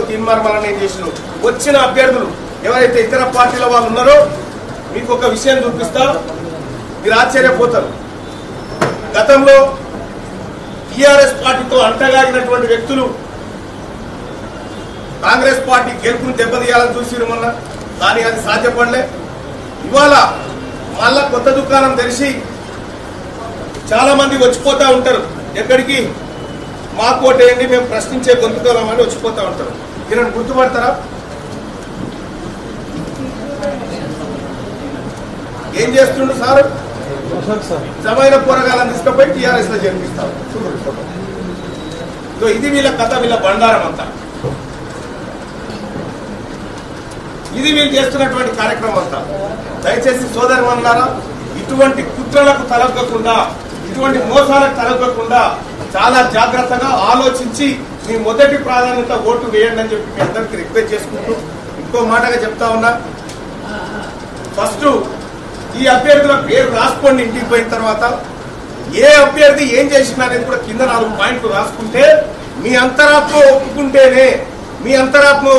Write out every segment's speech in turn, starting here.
తీర్మానం ఏం చేసినారు వచ్చిన అభ్యర్థులు ఎవరైతే ఇతర పార్టీల వాళ్ళు ఉన్నారో మీకు ఒక విషయం చూపిస్తా, మీరు ఆశ్చర్యపోతారు. గతంలో టీఆర్ఎస్ పార్టీతో అంటగాగినటువంటి వ్యక్తులు కాంగ్రెస్ పార్టీ గెలుపును దెబ్బతీయాలని చూసిరు మొన్న, కానీ అది సాధ్యపడలే. ఇవాళ మళ్ళా కొత్త దుకాణం తెరిచి చాలా మంది వచ్చిపోతా ఉంటారు. ఎక్కడికి? మా కోటేయండి, మేము ప్రశ్నించే గొంతుకోవాలని వచ్చిపోతా ఉంటారు. దీనిని గుర్తుపడతారా? ఏం చేస్తుండ్రు సార్? సమైన పోరగాలను తీసుకుపోయి టీఆర్ఎస్ లో చేర్పిస్తారు. ఇది వీళ్ళ కథ, వీళ్ళ బండారం అంతా. ఇది వీళ్ళు చేస్తున్నటువంటి కార్యక్రమం అంతా. దయచేసి సోదరులారా, ఇటువంటి కుట్రలకు తలొగ్గకుండా, ఇటువంటి మోసాలకు తలొగ్గకుండా చాలా జాగ్రత్తగా ఆలోచించి మీ మొదటి ప్రాధాన్యత ఓటు వేయండి అని చెప్పి మీ అందరికీ రిక్వెస్ట్ చేసుకుంటూ ఇంకో మాటగా చెప్తా ఉన్నా. ఫస్ట్ ఈ అభ్యర్థుల పేరు రాసుకోండి. ఇంటికి పోయిన తర్వాత ఏ అభ్యర్థి ఏం చేసినా అనేది కూడా కింద 4 పాయింట్లు రాసుకుంటే మీ అంతరాత్మ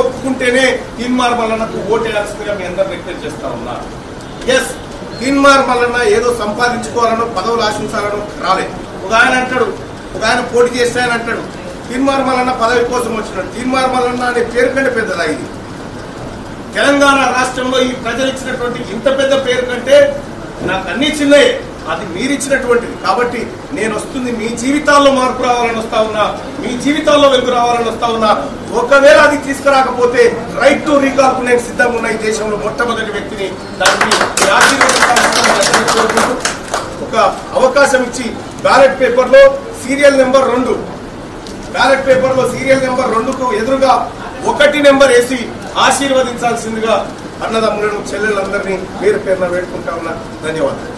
ఒప్పుకుంటేనే తీన్మార్ మల్లన్నకు ఓటేయాల్సిందిగా మీ అందరు రిక్వెస్ట్ చేస్తా ఉన్నా. ఎస్, తీన్మార్ మల్లన్న ఏదో సంపాదించుకోవాలనో పదవులు ఆశించాలనో రాలేదు. ఒక ఆయన అంటాడు, ఒక ఆయన పోటీ చేస్తాయని అంటాడు, తీన్మార్ మల్లన్న పదవి కోసం వచ్చినాడు. తీన్మార్ మల్లన్న అనే పేరు కంటే పెద్దదా ఇది? తెలంగాణ రాష్ట్రంలో ఈ ప్రజలు ఇచ్చినటువంటి ఇంత పెద్ద పేరు కంటే నాకు అన్ని చిన్నయే, అది మీరిచ్చినటువంటిది. కాబట్టి నేను వస్తుంది మీ జీవితాల్లో మార్పు రావాలని వస్తా ఉన్నా, మీ జీవితాల్లో వెలుగు రావాలని వస్తా ఉన్నా. ఒకవేళ అది తీసుకురాకపోతే రైట్ టు రీకాల్ కు నేను సిద్ధంగా ఉన్న ఈ దేశంలో మొట్టమొదటి వ్యక్తిని. దానికి ఒక అవకాశం ఇచ్చి బ్యాలెట్ పేపర్లో సీరియల్ నెంబర్ 2కు ఎదురుగా 1 నెంబర్ వేసి ఆశీర్వదించాల్సిందిగా అన్నదమ్ములను, చెల్లెలందరినీ పేరు పేరున వేడుకుంటా ఉన్నా. ధన్యవాదాలు.